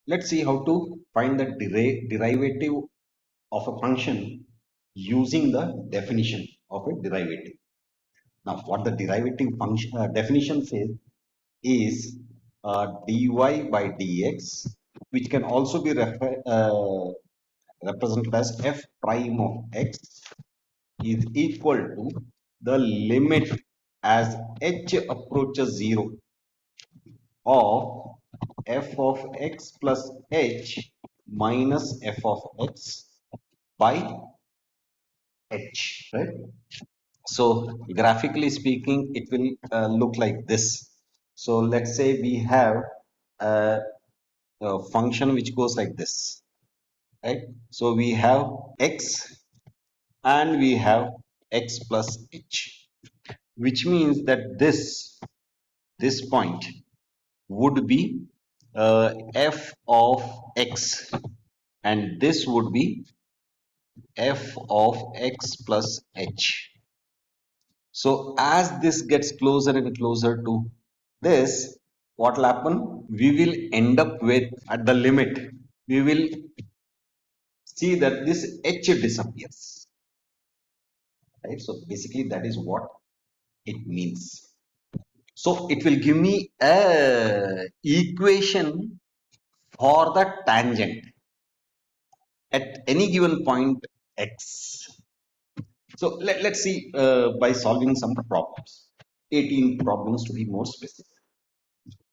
Let's see how to find the derivative of a function using the definition of a derivative. Now, what the derivative function definition says is dy by dx, which can also be represented as f prime of x, is equal to the limit as h approaches 0 of f of x plus h minus f of x by h, right? So graphically speaking, it will look like this. So let's say we have a function which goes like this, right? So we have x and we have x plus h, which means that this point would be f of x, and this would be f of x plus h. So as this gets closer and closer to this, what will happen? We will end up with, at the limit, we will see that this h disappears, right? So basically that is what it means. So it will give me a equation for the tangent at any given point x. So let's see by solving some problems, 18 problems to be more specific.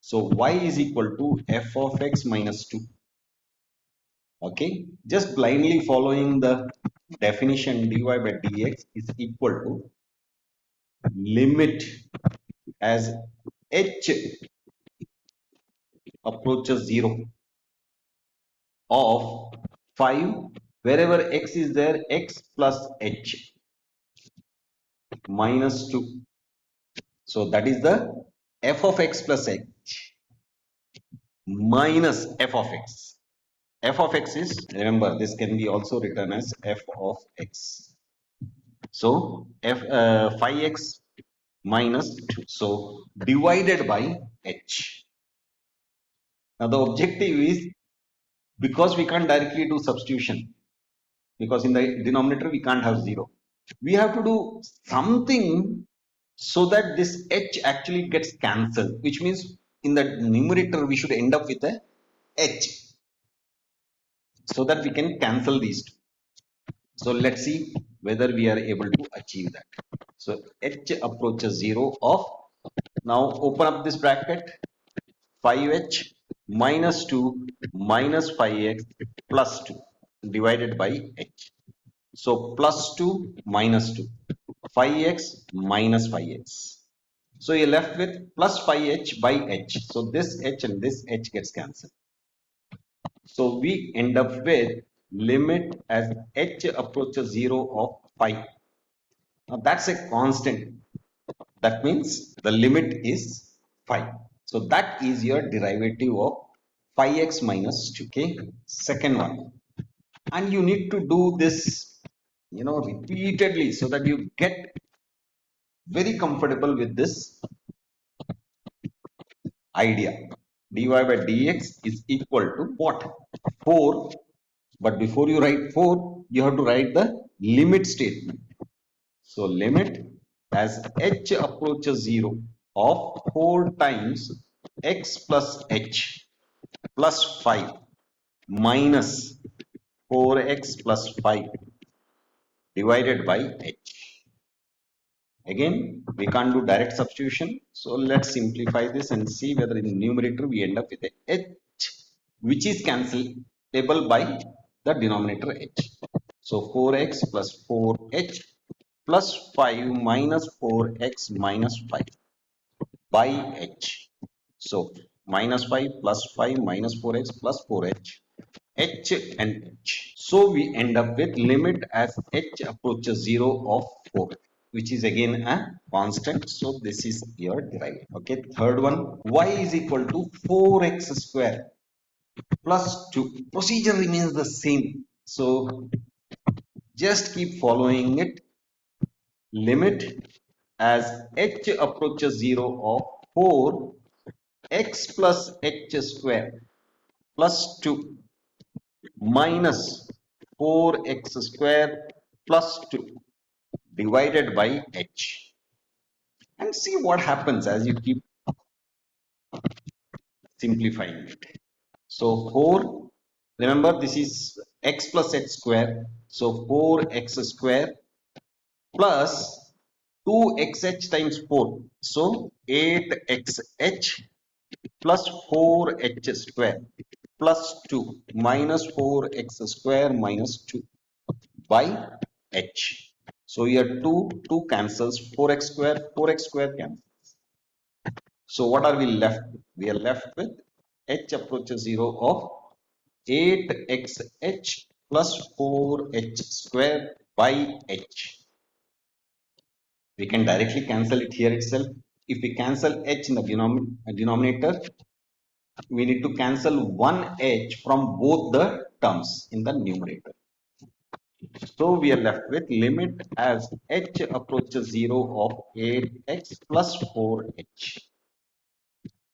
So y is equal to f of x minus 2. Okay, just blindly following the definition, dy by dx is equal to limit as h approaches 0 of 5, wherever x is there, x plus h minus 2. So that is the f of x plus h minus f of x. F of x is, remember, this can be also written as f of x. So f 5x minus 2. So divided by h. Now the objective is, because we can't directly do substitution, because in the denominator we can't have 0, we have to do something so that this h actually gets cancelled, which means in the numerator we should end up with a h, so that we can cancel these two. So let's see whether we are able to achieve that. So h approaches 0 of, now open up this bracket, 5h minus 2 minus 5x plus 2 divided by h. So plus 2 minus 2, 5x minus 5x. So you're left with plus 5h by h. So this h and this h gets cancelled. So we end up with limit as h approaches 0 of 5. Now that's a constant. That means the limit is 5. So that is your derivative of 5x minus 2. Okay, second one. And you need to do this, repeatedly, so that you get very comfortable with this idea. Dy by dx is equal to what? 4. But before you write 4, you have to write the limit statement. So limit as h approaches 0 of 4 times x plus h plus 5 minus 4x plus 5 divided by h. Again, we can't do direct substitution, so let's simplify this and see whether in the numerator we end up with a h, which is cancelable by the denominator h. So 4x plus 4h plus 5 minus 4x minus 5 by h. So minus 5 plus 5 minus 4x plus 4h, h and h. So we end up with limit as h approaches 0 of 4, which is again a constant. So this is your derivative. Okay, third one, y is equal to 4x square plus 2. Procedure remains the same. So just keep following it. Limit as h approaches 0 of 4 x plus h square plus 2 minus 4x square plus 2 divided by h. And see what happens as you keep simplifying it. So 4, remember this is x plus h square. So 4x square plus 2xh times 4. So 8xh plus 4h square plus 2 minus 4x square minus 2 by h. So here 2 cancels, 4x square cancels. So what are we left with? We are left with h approaches 0 of 8xh plus 4h square by h. We can directly cancel it here itself. If we cancel h in the denominator, we need to cancel one h from both the terms in the numerator. So we are left with limit as h approaches 0 of 8x plus 4h.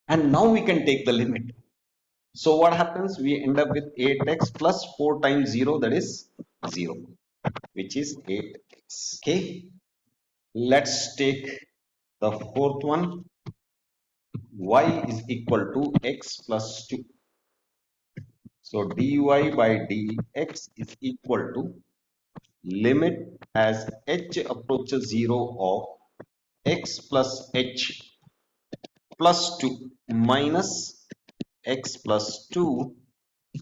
And now we can take the limit. So what happens? We end up with 8x plus 4 times 0, that is 0, which is 8x. Okay. Let's take the fourth one. Y is equal to x plus 2. So dy by dx is equal to limit as h approaches 0 of x plus h plus 2 minus x plus 2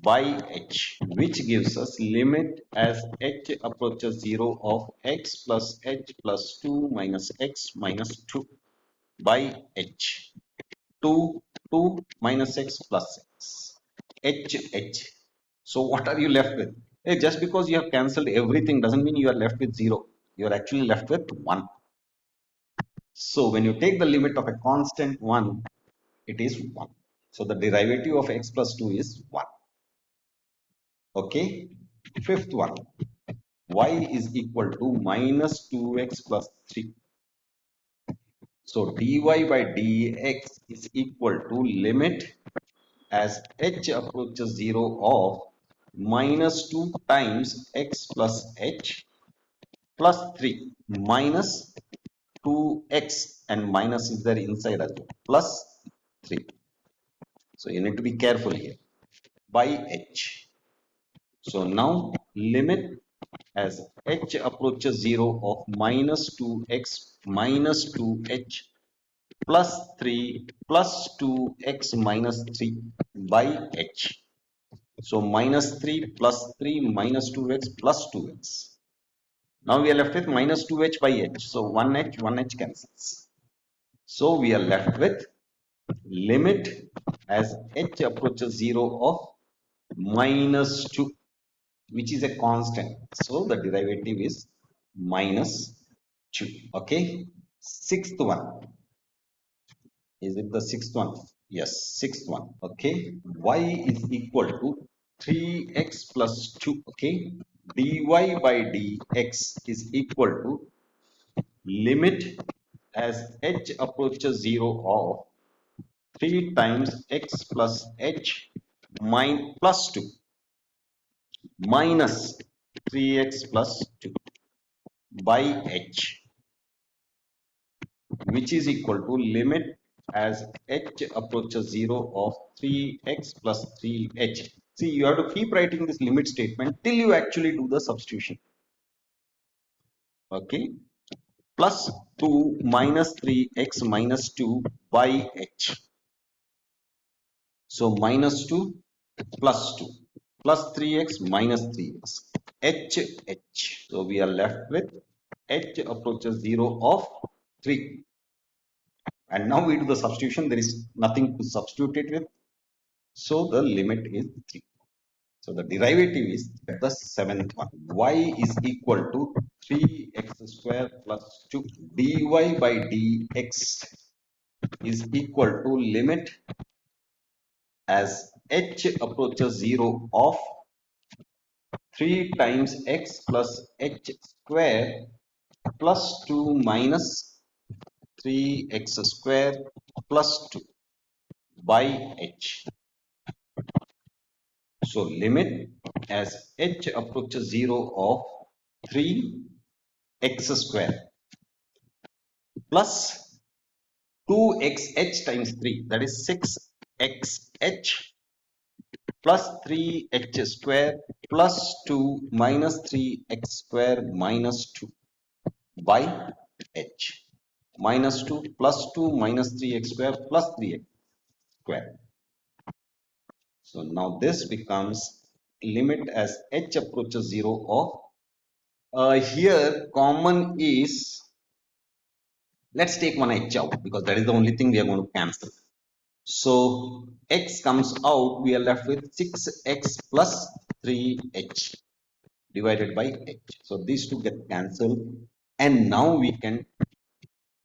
by h, which gives us limit as h approaches 0 of x plus h plus 2 minus x minus 2 by h. 2, 2 minus x plus x. H. So what are you left with? Hey, just because you have cancelled everything doesn't mean you are left with 0. You are actually left with 1. So when you take the limit of a constant 1, it is 1. So the derivative of x plus 2 is 1. Okay. Fifth one. Y is equal to minus 2x plus 3. So dy by dx is equal to limit as h approaches 0 of minus 2 times x plus h plus 3 minus 2x, and minus is there inside as well, plus 3. So you need to be careful here, by h. So now limit as h approaches 0 of minus 2x minus 2h plus 3 plus 2x minus 3 by h. So minus 3 plus 3 minus 2x plus 2x. Now we are left with minus 2h by h. So 1h cancels. So we are left with limit as h approaches 0 of minus 2, which is a constant. So the derivative is minus 2. Okay. Sixth one. Is it the sixth one? Yes, sixth one. Okay. Y is equal to 3x plus 2. Okay. Dy by dx is equal to limit as h approaches 0 of 3 times x plus h plus 2 minus 3x plus 2 by h, which is equal to limit as h approaches 0 of 3x plus 3h. See, you have to keep writing this limit statement till you actually do the substitution. Okay. Plus 2 minus 3x minus 2 by h. So minus 2 plus 2 plus 3x minus 3x. H. So we are left with h approaches 0 of 3. And now we do the substitution. There is nothing to substitute it with. So the limit is 3. So the derivative is the seventh one. Y is equal to 3x square plus 2 dy by dx is equal to limit as h approaches 0 of 3 times x plus h square plus 2 minus 3x square plus 2 by h. So limit as h approaches 0 of 3x square plus 2xh times 3, that is 6xh plus 3h square plus 2 minus 3x square minus 2 by h, minus 2 plus 2 minus 3x square plus 3x square. So now this becomes limit as h approaches 0 of, here common is, let's take one h out because that is the only thing we are going to cancel. So x comes out, we are left with 6x plus 3h divided by h. So these two get cancelled and now we can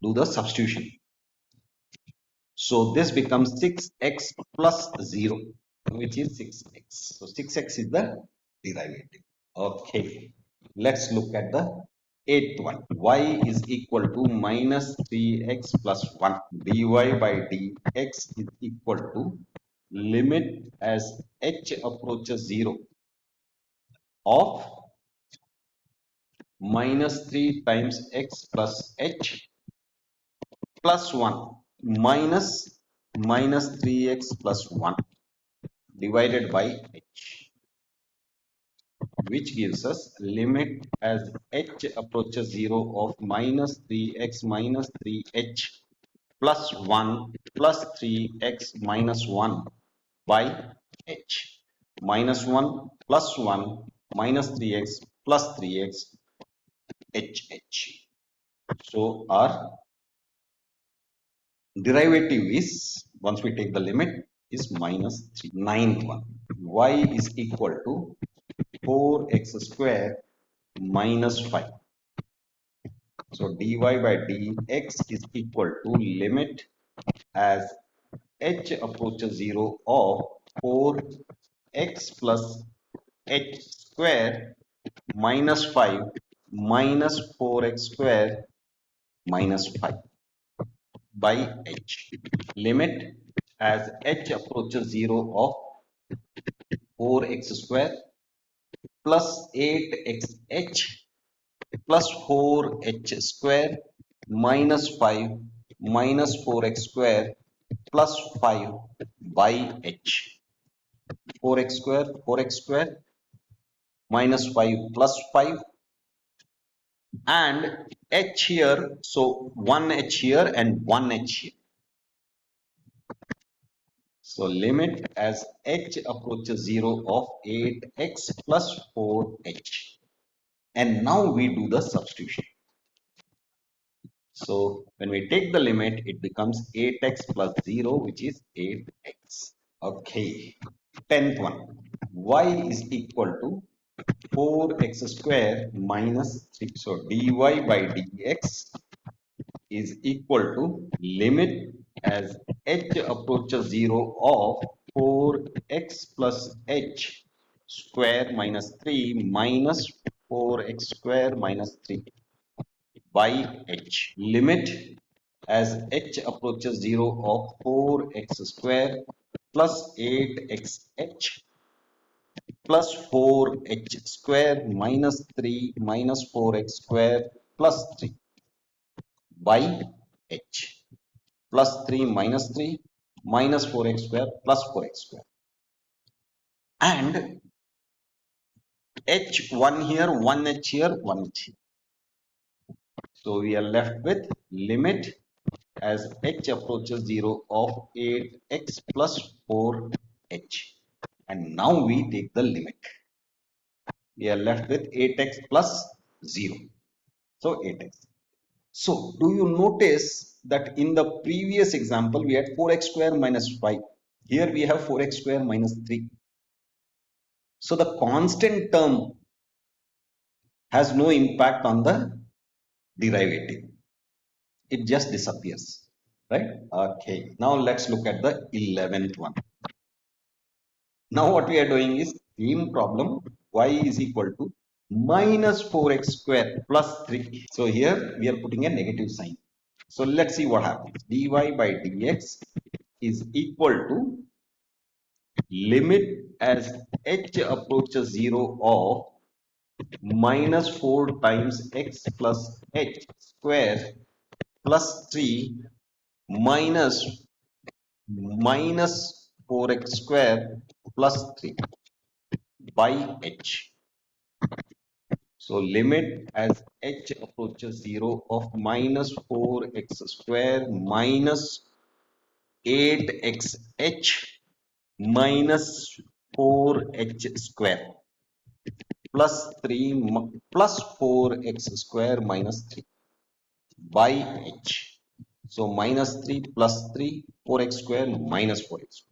do the substitution. So this becomes 6x plus 0, which is 6x. So 6x is the derivative. Okay, let's look at the eighth one. Y is equal to minus 3x plus 1. dy by dx is equal to limit as h approaches 0 of minus 3 times x plus h plus 1 minus minus 3x plus 1 divided by h, which gives us limit as h approaches 0 of minus 3x minus 3h plus 1 plus 3x minus 1 by h, minus 1 plus 1 minus 3x plus 3x h. So our derivative is, once we take the limit, is minus 3. Ninth one, y is equal to 4x square minus 5. So dy by dx is equal to limit as h approaches 0 of 4x plus h square minus 5 minus 4x square minus 5 by h. Limit as h approaches 0 of 4x square plus 8xh plus 4h square minus 5 minus 4x square plus 5 by h. 4x square, 4x square minus 5 plus 5 and h here, so 1h here and 1h here. So limit as h approaches 0 of 8x plus 4h. And now we do the substitution. So when we take the limit, it becomes 8x plus 0, which is 8x. Okay. 10th one. Y is equal to 4x square minus 3. So dy by dx is equal to limit as h approaches 0 of 4x plus h square minus 3 minus 4x square minus 3 by h. Limit as h approaches 0 of 4x square plus 8xh plus 4h square minus 3 minus 4x square plus 3 by h, plus 3 minus 3 minus 4x square plus 4x square, and h 1 here, 1h here, 1h here. So we are left with limit as h approaches 0 of 8x plus 4h. And now we take the limit. We are left with 8x plus 0. So 8x. So do you notice that in the previous example we had 4x square minus 5. Here we have 4x square minus 3. So the constant term has no impact on the derivative. It just disappears, right? Okay. Now let's look at the 11th one. Now what we are doing is same problem. Y is equal to minus 4x square plus 3. So here we are putting a negative sign. So let's see what happens. Dy by dx is equal to limit as h approaches 0 of minus 4 times x plus h square plus 3 minus minus 4x square plus 3 by h. So limit as h approaches 0 of minus 4x square minus 8xh minus 4h square plus 3 plus 4x square minus 3 by h. So minus 3 plus 3, 4x square minus 4x.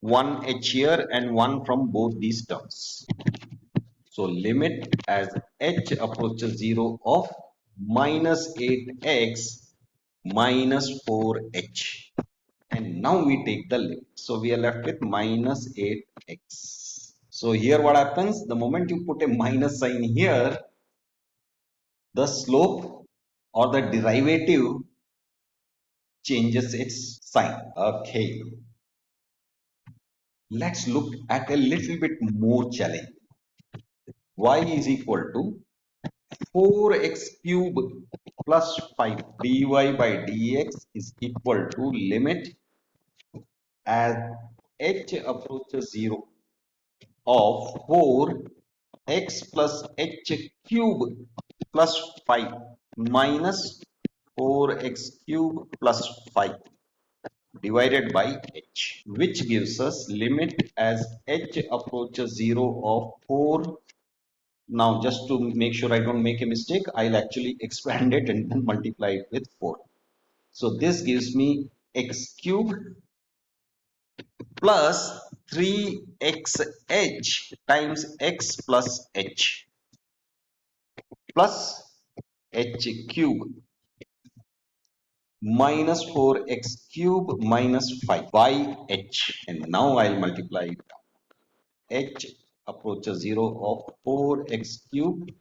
1 h here and 1 from both these terms. So limit as h approaches 0 of minus 8x minus 4h. And now we take the limit. So we are left with minus 8x. So here what happens? The moment you put a minus sign here, the slope or the derivative changes its sign. Okay. Let's look at a little bit more challenge. Y is equal to 4x cube plus 5 dy by dx is equal to limit as h approaches 0 of 4x plus h cube plus 5 minus 4x cube plus 5 divided by h, which gives us limit as h approaches 0 of 4. Now just to make sure I don't make a mistake, I'll actually expand it and then multiply it with 4. So this gives me x cube plus 3xh times x plus h plus h cube minus 4x cube minus 5 by h, and now I'll multiply it. H approaches 0 of 4x cube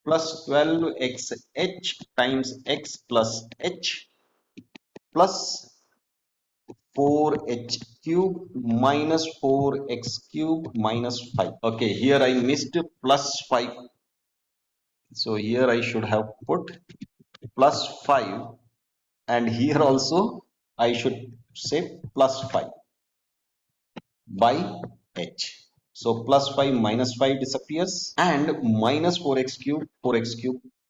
plus 12xh times x plus h plus 4h cube minus 4x cube minus 5. Okay, here I missed plus 5. So here I should have put plus 5, and here also I should say plus 5 by h. So plus 5 minus 5 disappears and minus 4x cube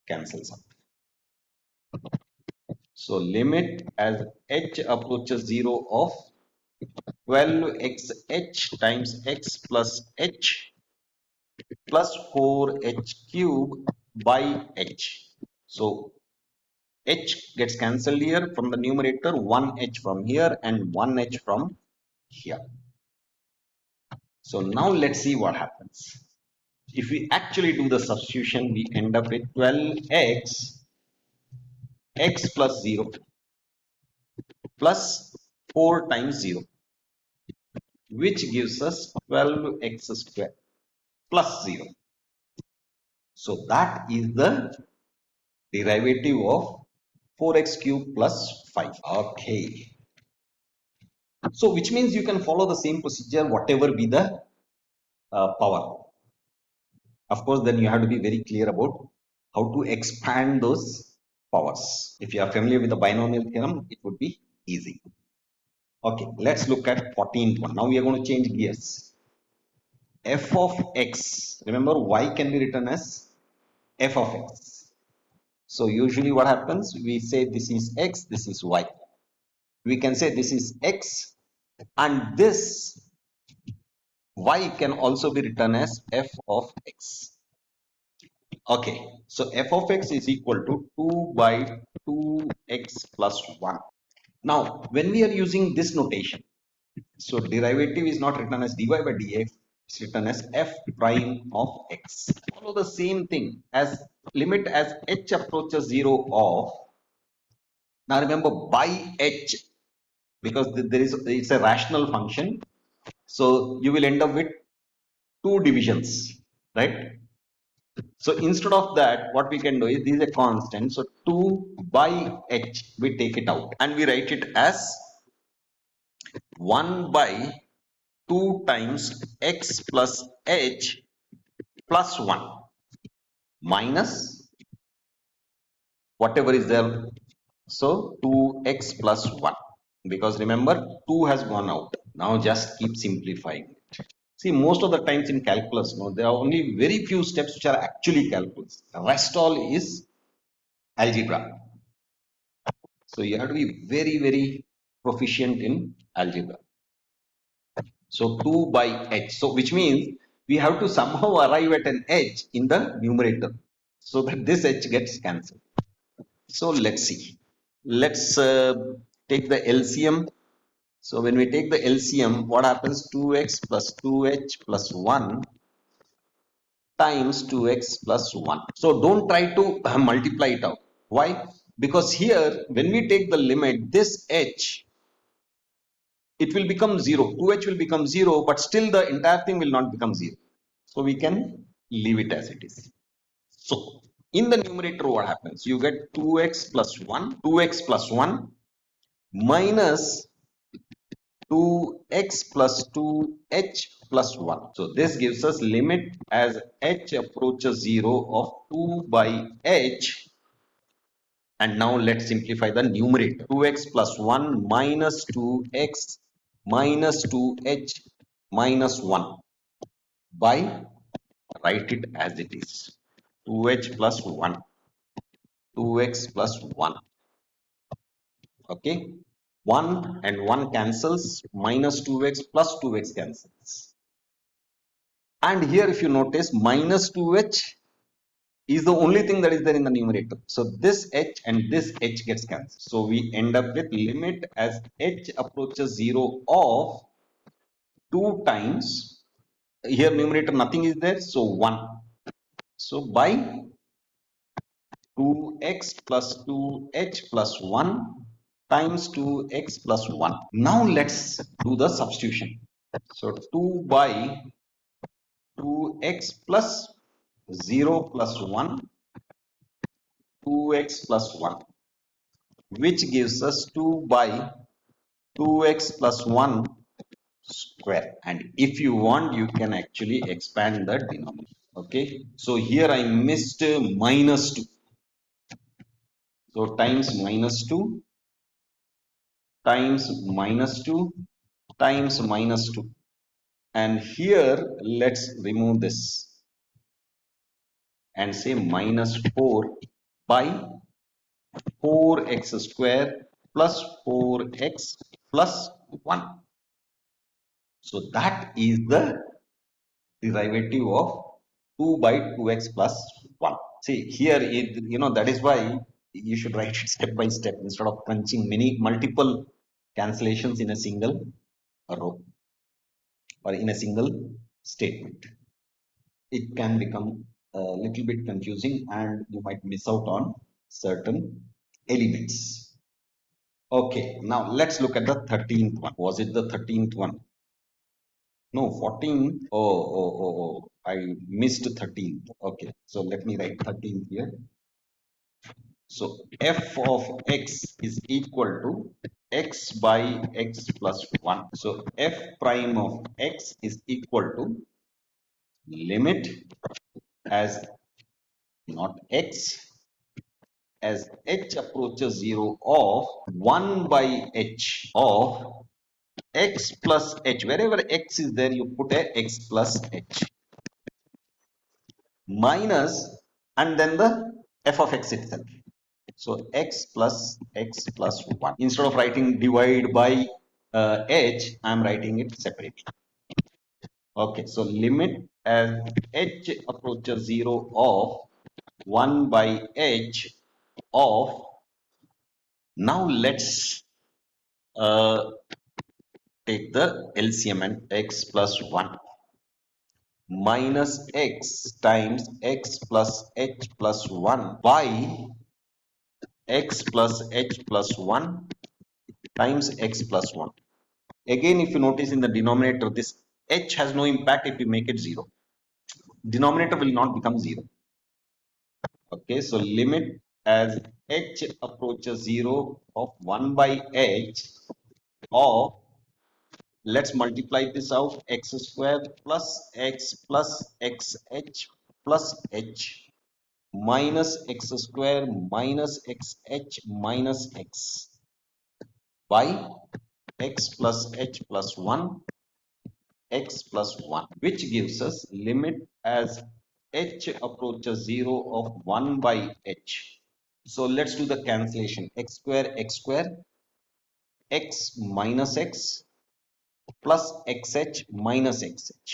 cancels out. So limit as h approaches 0 of 12xh times x plus h plus 4h cube by h. So h gets cancelled here from the numerator, 1h from here and 1h from here. So now let's see what happens. If we actually do the substitution, we end up with 12x x plus 0 plus 4 times 0, which gives us 12x square plus 0. So that is the derivative of 4x cube plus 5. Okay. So which means you can follow the same procedure whatever be the power. Of course, then you have to be very clear about how to expand those powers. If you are familiar with the binomial theorem, it would be easy. Okay, let's look at 14th one. Now we are going to change gears. F of x, remember y can be written as f of x. So usually what happens, we say this is x, this is y. We can say this is x, and this y can also be written as f of x. Okay, so f of x is equal to 2 by 2x plus 1. Now when we are using this notation, so derivative is not written as dy by dx, it's written as f prime of x. Follow the same thing as limit as h approaches 0 of, now remember by h, because there is, it's a rational function, so you will end up with two divisions, right? So instead of that, what we can do is, this is a constant, so 2 by h, we take it out and we write it as 1 by 2 times x plus h plus 1 minus whatever is there. So 2x plus 1, because remember 2 has gone out. Now just keep simplifying it. See, most of the times in calculus, no, there are only very few steps which are actually calculus. The rest all is algebra. So you have to be very, very proficient in algebra. So 2 by h. So which means we have to somehow arrive at an h in the numerator so that this h gets cancelled. So let's see. Let's take the LCM. So when we take the LCM, what happens? 2x plus 2h plus 1 times 2x plus 1. So don't try to multiply it out. Why? Because here, when we take the limit, this h, it will become 0. 2h will become 0, but still the entire thing will not become 0. So we can leave it as it is. So in the numerator, what happens? You get 2x plus 1, 2x plus 1 minus 2x plus 2h plus 1. So this gives us limit as h approaches 0 of 2 by h. And now let's simplify the numerator. 2x plus 1 minus 2x minus 2h minus 1 by, write it as it is, 2h plus 1, 2x plus 1. Okay, 1 and 1 cancels, minus 2x plus 2x cancels. And here if you notice, minus 2h is the only thing that is there in the numerator. So this h and this h gets cancelled. So we end up with limit as h approaches 0 of 2 times, here numerator nothing is there, so 1. So by 2x plus 2h plus 1 times 2x plus 1. Now let's do the substitution. So 2 by 2x plus 0 plus 1, 2x plus 1, which gives us 2 by 2x plus 1 square. And if you want, you can actually expand the denominator. Okay, so here I missed minus 2. So times minus 2 times minus 2 times minus 2. And here let's remove this and say minus 4 by 4x square plus 4x plus 1. So that is the derivative of 2 by 2x plus 1. See here, that is why you should write it step by step instead of crunching multiple cancellations in a single row or in a single statement. It can become a little bit confusing and you might miss out on certain elements. Okay, now let's look at the 13th one. Was it the 13th one? No, 14. Oh, I missed 13th. Okay, so let me write 13th here. So f of x is equal to x by x plus 1. So f prime of x is equal to limit as not x as h approaches 0 of 1 by h of x plus h. Wherever x is there, you put a x plus h minus and then the f of x itself. So x plus 1. Instead of writing divide by h, I am writing it separately. Okay, so limit as h approaches 0 of 1 by h of, now let's take the LCM and x plus 1 minus x times x plus h plus 1 by x plus h plus 1 times x plus 1. Again, if you notice in the denominator, this h has no impact if you make it 0. Denominator will not become 0. Okay, so limit as h approaches 0 of 1 by h of let's multiply this out. X square plus xh plus h minus x square minus xh minus x by x plus h plus 1 x plus 1, which gives us limit as h approaches 0 of 1 by h. So let's do the cancellation. X square x minus x plus xh minus xh,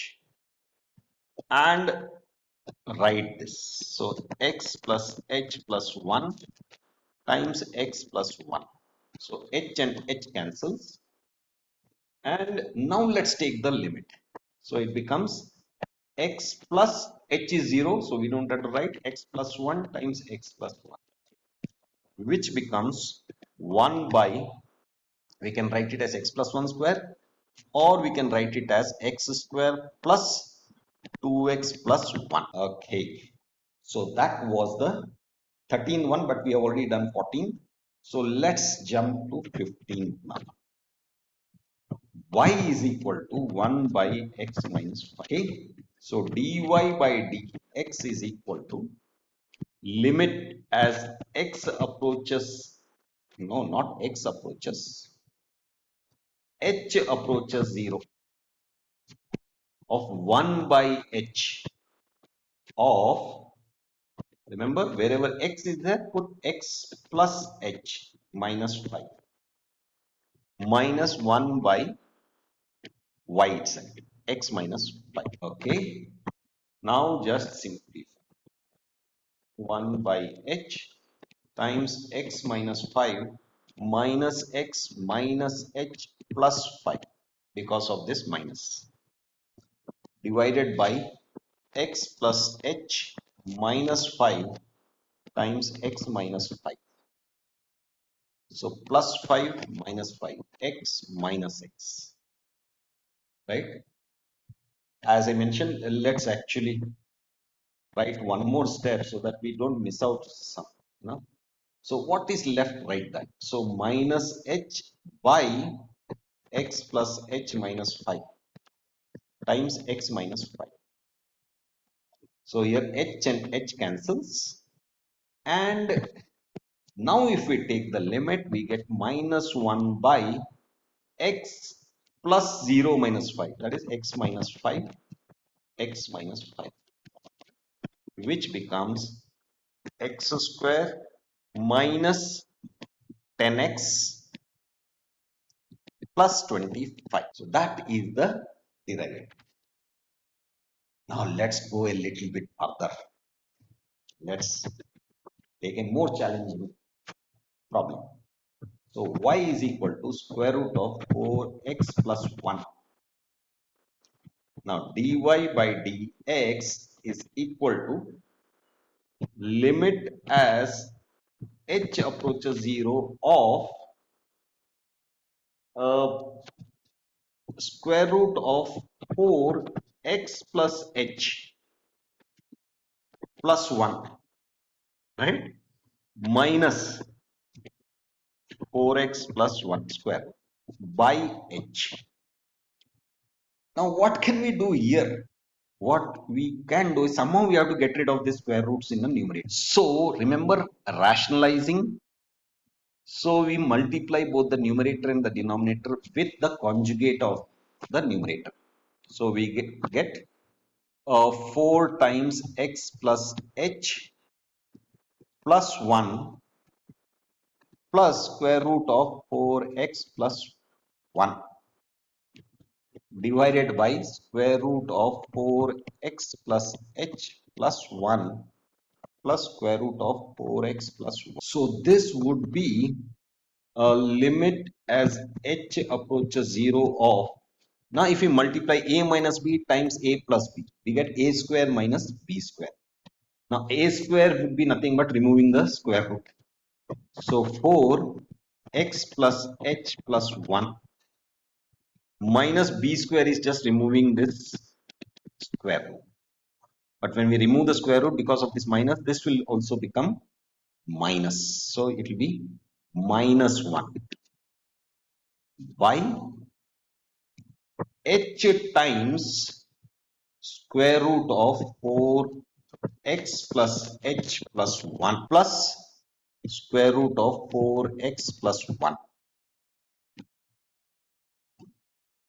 and write this. So x plus h plus 1 times x plus 1. So h and h cancels, and now let's take the limit. So it becomes x plus h is 0, so we don't have to write x plus 1 times x plus 1, which becomes 1 by, we can write it as x plus 1 square, or we can write it as x square plus 2x plus 1. Okay, so that was the 13 one, but we have already done 14. So let's jump to 15 now. Y is equal to 1 by x minus 5. Okay, so dy by dx is equal to limit as x approaches, no, not x approaches, h approaches 0 of 1 by h of, remember, wherever x is there, put x plus h minus 5 minus 1 by y itself, x minus 5. Okay, now just simplify. 1 by h times x minus 5 minus x minus h plus 5, because of this minus, divided by x plus h minus 5 times x minus 5. So plus 5 minus 5, x minus x, right? As I mentioned, let's actually write one more step so that we don't miss out some, you know. So what is left? Write that. So minus h by x plus h minus 5 times x minus 5. So here h and h cancels, and now if we take the limit, we get minus 1 by x plus 0 minus 5, that is x minus 5, x minus 5, which becomes x square minus 10x plus 25. So that is the derivative. Now let's go a little bit further. Let's take a more challenging problem. So y is equal to square root of 4x plus 1. Now dy by dx is equal to limit as h approaches 0 of square root of 4x plus h plus 1, right, minus 4x plus 1 square by h. Now what can we do here? What we can do is somehow we have to get rid of the square roots in the numerator. So remember rationalizing. So we multiply both the numerator and the denominator with the conjugate of the numerator. So we get 4 times x plus h plus 1 plus square root of 4x plus 1 divided by square root of 4x plus h plus 1 plus square root of 4x plus 1. So this would be a limit as h approaches 0 of, now if we multiply a minus b times a plus b, we get a square minus b square. Now a square would be nothing but removing the square root. So 4x plus h plus 1 minus b square is just removing this square root. But when we remove the square root, because of this minus, this will also become minus. So it will be minus 1 by h times square root of 4x plus h plus 1 plus square root of 4x plus 1.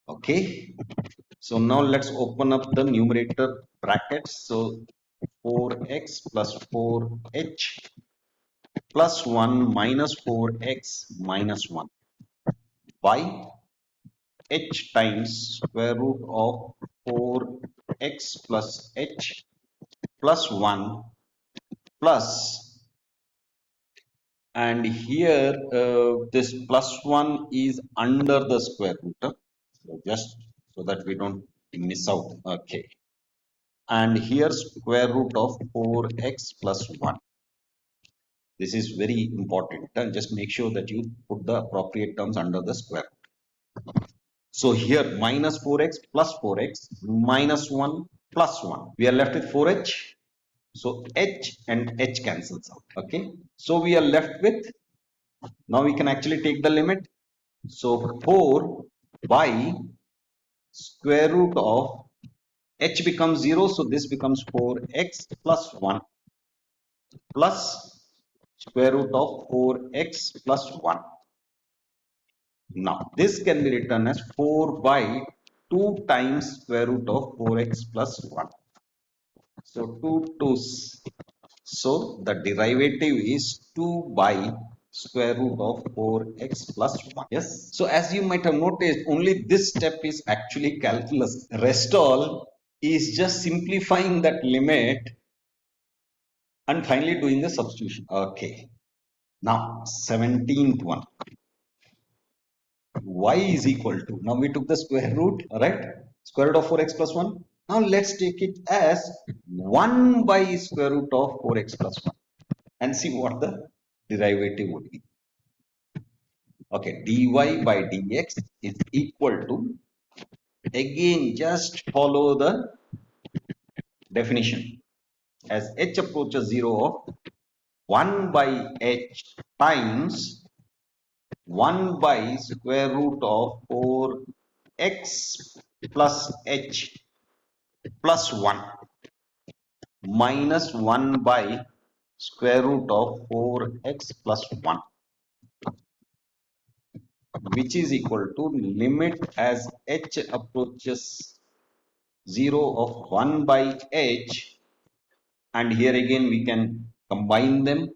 Okay, so now let's open up the numerator brackets. So 4x plus 4h plus 1 minus 4x minus 1 by h times square root of 4x plus h plus 1 plus, and here this plus 1 is under the square root, so just so that we don't miss out. Okay, and here square root of 4x plus 1. This is very important, and just make sure that you put the appropriate terms under the square root. So here minus 4x plus 4x minus 1 plus 1. We are left with 4h. So h and h cancels out. Okay. So we are left with, now we can actually take the limit. So 4 by square root of h becomes 0. So this becomes 4x plus 1 plus square root of 4x plus 1. Now, this can be written as 4 by 2 times square root of 4x plus 1. So, 2 2's. So, the derivative is 2 by square root of 4x plus 1. Yes. So, as you might have noticed, only this step is actually calculus. Rest all is just simplifying that limit and finally doing the substitution. Okay. Now, 17th one. Y is equal to, now we took the square root, right? Square root of 4x plus 1. Now let's take it as 1 by square root of 4x plus 1 and see what the derivative would be. Okay, dy by dx is equal to, again just follow the definition, as h approaches 0 of 1 by h times 1 by square root of 4x plus h plus 1 minus 1 by square root of 4x plus 1, which is equal to limit as h approaches 0 of 1 by h, and here again we can combine them.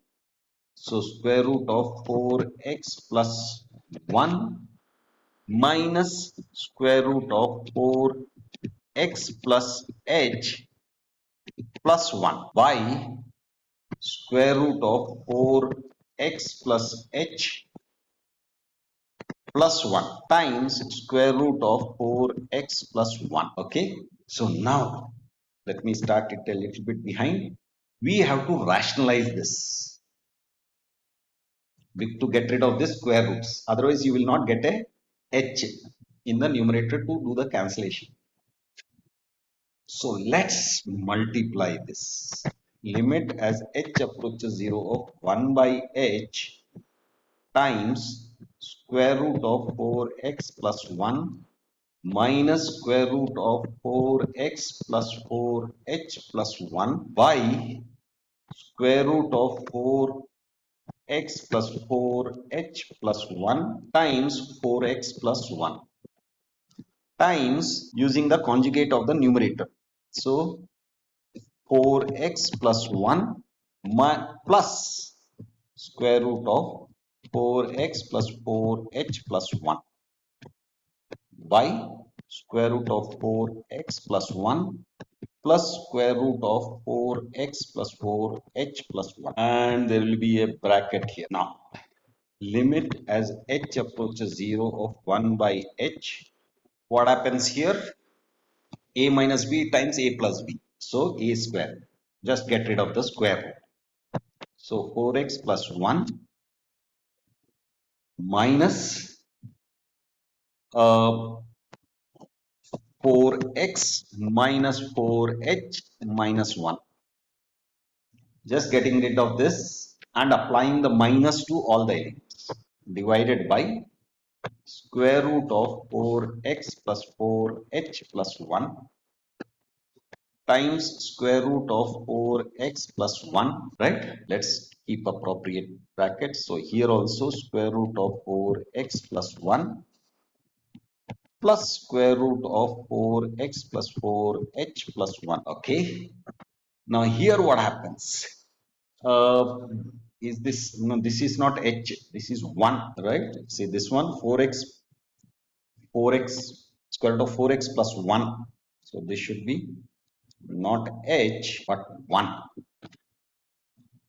So square root of 4x plus 1 minus square root of 4x plus h plus 1 by square root of 4x plus h plus 1 times square root of 4x plus 1. Okay, so now let me start it a little bit behind. We have to rationalize this to get rid of the square roots, otherwise you will not get a h in the numerator to do the cancellation. So let's multiply this. Limit as h approaches 0 of 1 by h times square root of 4x plus 1 minus square root of 4x plus 4h plus 1 by square root of 4x plus 4h plus 1 times 4x plus 1 times using the conjugate of the numerator. So 4x plus 1 plus square root of 4x plus 4h plus 1 by square root of 4x plus 1 plus square root of 4x plus 4h plus 1, and there will be a bracket here. Now limit as h approaches 0 of 1 by h, what happens here? A minus b times a plus b, so a square, just get rid of the square root. So 4x plus 1 minus 4x minus 4h minus 1, just getting rid of this and applying the minus to all the elements, divided by square root of 4x plus 4h plus 1 times square root of 4x plus 1, right? Let's keep appropriate brackets. So here also square root of 4x plus 1 plus square root of 4x plus 4h plus 1. Okay. Now here what happens? Uh, is this, no, this is not h, this is 1, right? See this one, 4x square root of 4x plus 1. So this should be not h but 1.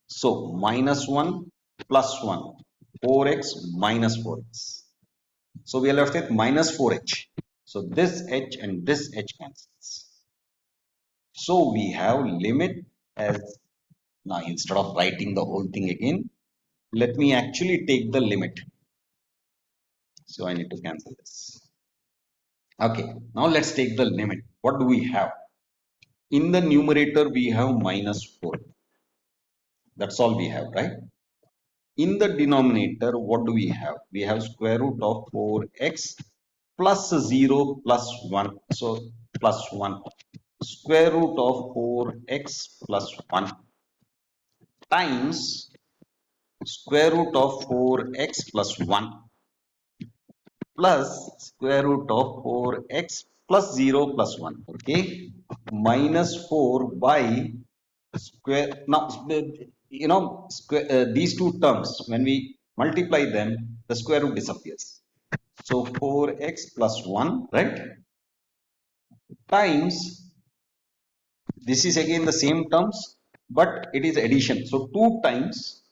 So minus 1 plus 1, 4x minus 4x. So we are left with minus 4h. So this h and this h cancels. So we have limit as, now instead of writing the whole thing again, let me actually take the limit. So I need to cancel this. Okay, now let's take the limit. What do we have? In the numerator we have minus 4. That's all we have, right? In the denominator, what do we have? We have square root of 4x plus 0 plus 1. So plus 1. Square root of 4x plus 1 times square root of 4x plus 1 plus square root of 4x plus 0 plus 1. Okay. Minus 4 by square. Now, square, these two terms, when we multiply them, the square root disappears. So 4x plus 1, right? Times, this is again the same terms, but it is addition. So 2 times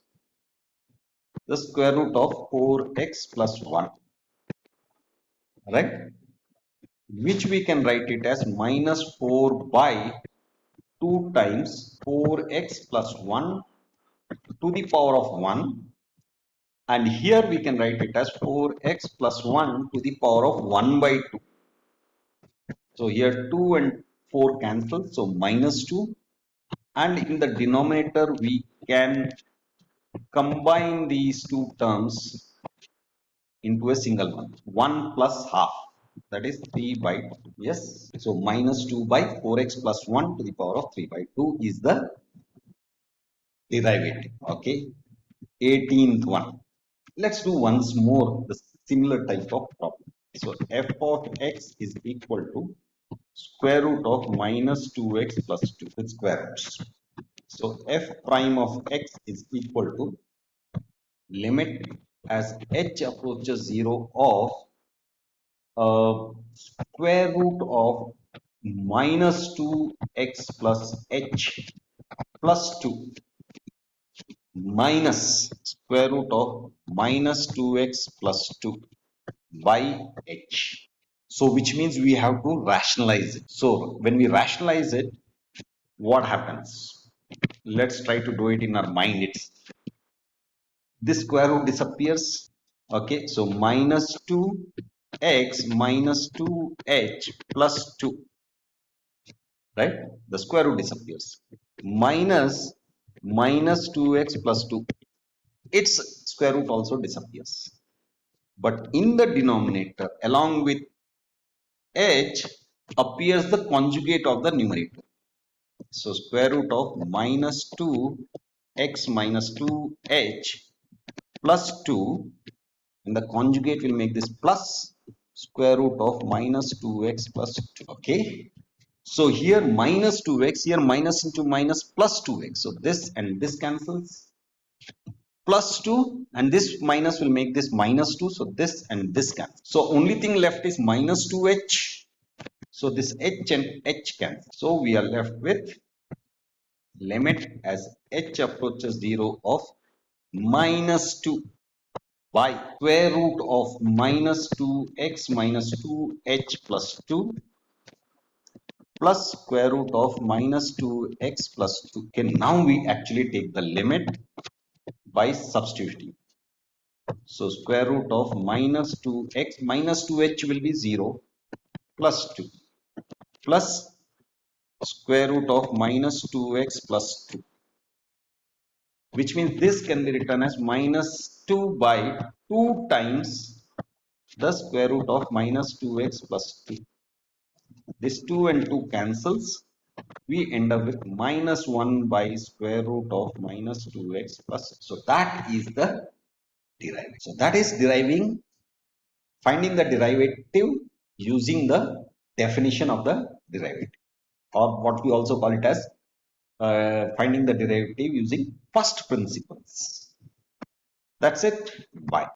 the square root of 4x plus 1, right? Which we can write it as minus 4 by 2 times 4x plus 1 to the power of 1, and here we can write it as 4x plus 1 to the power of 1 by 2. So here 2 and 4 cancel, so minus 2, and in the denominator we can combine these two terms into a single one, 1 plus half, that is 3 by 2. Yes, so minus 2 by 4x plus 1 to the power of 3 by 2 is the derivative. Okay, 18th one. Let's do once more the similar type of problem. So f of x is equal to square root of minus 2x plus 2 with square roots. So f prime of x is equal to limit as h approaches 0 of square root of minus 2x plus h plus 2 minus square root of minus 2x plus 2 by h. So which means we have to rationalize it. So when we rationalize it, what happens? Let's try to do it in our mind. It's this square root disappears. Okay, so minus 2x minus 2h plus 2, right? The square root disappears. Minus 2x plus 2, its square root also disappears. But in the denominator, along with h, appears the conjugate of the numerator. So square root of minus 2x minus 2h plus 2, and the conjugate will make this plus square root of minus 2x plus 2. Okay. So here minus 2x, here minus into minus plus 2x. So this and this cancels. Plus 2 and this minus will make this minus 2. So this and this cancel. So only thing left is minus 2h. So this h and h cancel. So we are left with limit as h approaches 0 of minus 2 by square root of minus 2x minus 2h plus 2 plus square root of minus 2x plus 2. Okay, now we actually take the limit by substituting. So square root of minus 2x minus 2h will be 0 plus 2 plus square root of minus 2x plus 2, which means this can be written as minus 2 by 2 times the square root of minus 2x plus 2. This 2 and 2 cancels. We end up with minus 1 by square root of minus 2x plus. So that is the derivative. So that is finding the derivative using the definition of the derivative, or what we also call it as finding the derivative using first principles. That's it. Bye.